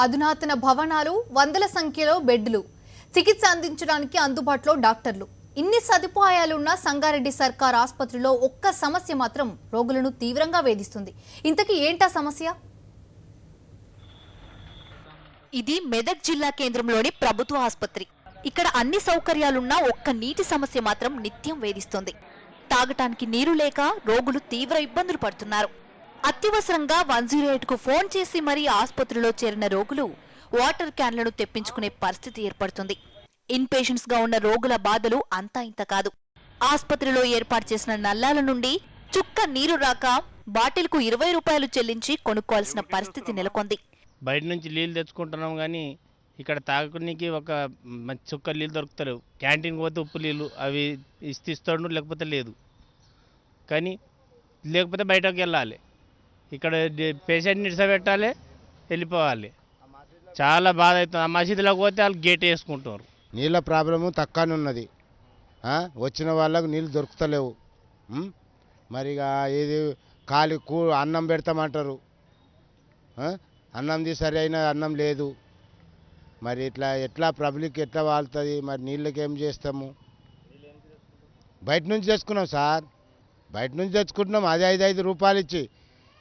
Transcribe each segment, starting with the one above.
అధునాతన భవనాలు, వందల సంఖ్యలో బెడ్లు, చికిత్స అందించడానికి అందుబాటులో డాక్టర్లు. ఇన్ని సదుపాయాలున్న సంగారెడ్డి సర్కార్ ఆసుపత్రిలో ఒక్క సమస్య మాత్రం రోగులను తీవ్రంగా వేధిస్తుంది. ఇంతకీ ఏంటా సమస్య? ఇది మెదక్ జిల్లా కేంద్రంలోని ప్రభుత్వ ఆసుపత్రి. ఇక్కడ అన్ని సౌకర్యాలున్నా ఒక్క నీటి సమస్య మాత్రం నిత్యం వేధిస్తుంది. తాగటానికి నీరు లేక రోగులు తీవ్ర ఇబ్బందులు పడుతున్నారు. అత్యవసరంగా 108కు ఫోన్ చేసి మరీ ఆసుపత్రిలో చేరిన రోగులు వాటర్ క్యాన్లను తెప్పించుకునే పరిస్థితి ఏర్పడుతుంది. ఇన్ పేషెంట్స్ గా ఉన్న రోగుల బాధలు అంతా ఇంత కాదు. ఆసుపత్రిలో ఏర్పాటు చేసిన నల్లాల నుండి చుక్క నీరు రాక బాటిల్కు 20 రూపాయలు చెల్లించి కొనుక్కోవాల్సిన పరిస్థితి నెలకొంది. బయట నుంచి నీళ్ళు తెచ్చుకుంటున్నాం, కానీ ఇక్కడ తాగునికి ఒక మంచి చుక్క నీళ్ళు దొరుకుతలేవు. క్యాంటీన్కి పోతే ఉప్పు నీళ్ళు అవి ఇస్తాడు, లేకపోతే లేదు. కానీ లేకపోతే బయటకు వెళ్ళాలి. ఇక్కడ పేషెంట్ని ఇడిసబెట్టాలి, వెళ్ళిపోవాలి. చాలా బాధ అవుతుంది. ఆ మసీదులోకి పోతే వాళ్ళు గేట్ వేసుకుంటున్నారు. నీళ్ళ ప్రాబ్లము తక్కువనే ఉన్నది. వచ్చిన వాళ్ళకు నీళ్ళు దొరుకుతలేవు. మరి ఇక ఏది ఖాళీ అన్నం పెడతామంటారు, అన్నంది సరి అయిన అన్నం లేదు. మరి ఎట్లా పబ్లిక్ ఎట్లా వాళ్తుంది? మరి నీళ్ళకి ఏం చేస్తాము? బయట నుంచి తెచ్చుకున్నాం సార్, బయట నుంచి తెచ్చుకుంటున్నాం. అదే 5 రూపాయలు ఇచ్చి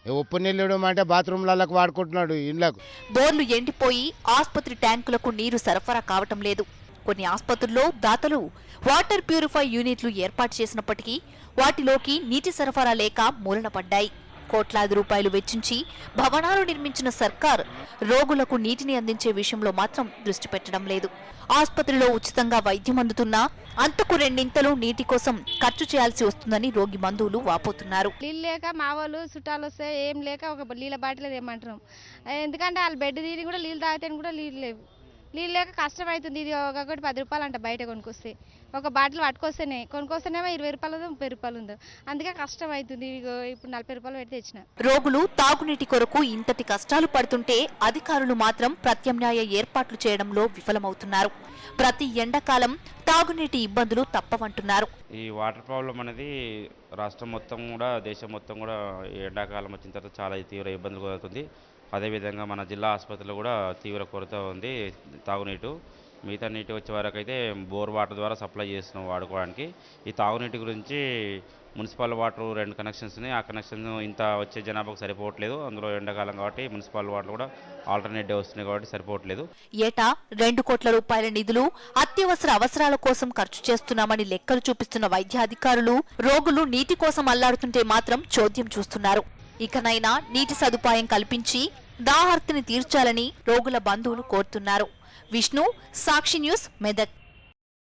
ఉప్పు నీళ్ళు ఇవ్వమంటే బాత్రూమ్లకు వాడుకుంటున్నాడు. ఇండ్లకు బోర్లు ఎండిపోయి ఆసుపత్రి ట్యాంకులకు నీరు సరఫరా కావటం లేదు. కొన్ని ఆసుపత్రుల్లో దాతలు వాటర్ ప్యూరిఫై యూనిట్లు ఏర్పాటు చేసినప్పటికీ వాటిలోకి నీటి సరఫరా లేక మూలన పడ్డాయి. కోట్లాది రూపాయలు వెచ్చించి భవనాలు నిర్మించిన సర్కార్ రోగులకు నీటిని అందించే విషయంలో మాత్రం దృష్టి పెట్టడం లేదు. ఆసుపత్రిలో ఉచితంగా వైద్యం అందుతున్నా అంతకు రెండింతలు నీటి కోసం ఖర్చు చేయాల్సి వస్తుందని రోగి బంధువులు వాపోతున్నారు. నీళ్ళు లేక మా వాళ్ళు చుట్టాలు వస్తే ఏం లేక ఒక నీళ్ళ బాటిల్ ఏమంటున్నాం. ఎందుకంటే వాళ్ళు బెడ్ తీరి కూడా నీళ్ళు తాగితే కూడా నీళ్ళు లేవు. నీళ్ళు లేక కష్టం అవుతుంది. ఇది ఒకటి 10 రూపాయలు అంట బయట కొనుక్కొస్తే. ఒక బాటిల్ కొనుక్కొస్తేనేమో 20 రూపాయలు 30 రూపాయలు ఉందో. అందుకే కష్టం అవుతుంది. ఇప్పుడు 40 రూపాయలు పెట్టి తెచ్చిన. రోగులు తాగునీటి కొరకు ఇంతటి కష్టాలు పడుతుంటే అధికారులు మాత్రం ప్రత్యామ్నాయ ఏర్పాట్లు చేయడంలో విఫలమవుతున్నారు. ప్రతి ఎండాకాలం తాగునీటి ఇబ్బందులు తప్పవంటున్నారు. ఈ వాటర్ ప్రాబ్లం అనేది రాష్ట్రం మొత్తం కూడా, దేశం మొత్తం కూడా ఎండాకాలం వచ్చిన తర్వాత చాలా తీవ్ర ఇబ్బందులు కలుగుతుంది. అదేవిధంగా మన జిల్లా ఆసుపత్రిలో కూడా తీవ్ర కొరత ఉంది తాగునీటు. మిగతా నీటి వచ్చే వరకు అయితే బోర్ వాటర్ ద్వారా సప్లై చేస్తున్నాం వాడుకోవడానికి. ఈ తాగునీటి గురించి మున్సిపల్ వాటర్ 2 కనెక్షన్స్ ఉన్నాయి. ఆ కనెక్షన్ ఇంత వచ్చే జనాభాకు సరిపోవట్లేదు. అందులో ఎండాకాలం కాబట్టి మున్సిపల్ వాటర్ కూడా ఆల్టర్నేట్ డే వస్తున్నాయి కాబట్టి సరిపోవట్లేదు. ఏటా 2 కోట్ల రూపాయల నిధులు అత్యవసర అవసరాల కోసం ఖర్చు చేస్తున్నామని లెక్కలు చూపిస్తున్న వైద్యాధికారులు రోగులు నీటి కోసం అల్లాడుతుంటే మాత్రం చోద్యం చూస్తున్నారు. ఇకనైనా నీటి సదుపాయం కల్పించి దాహార్తిని తీర్చాలని రోగుల బంధువులు కోరుతున్నారు. విష్ణు, సాక్షి న్యూస్, మెదక్.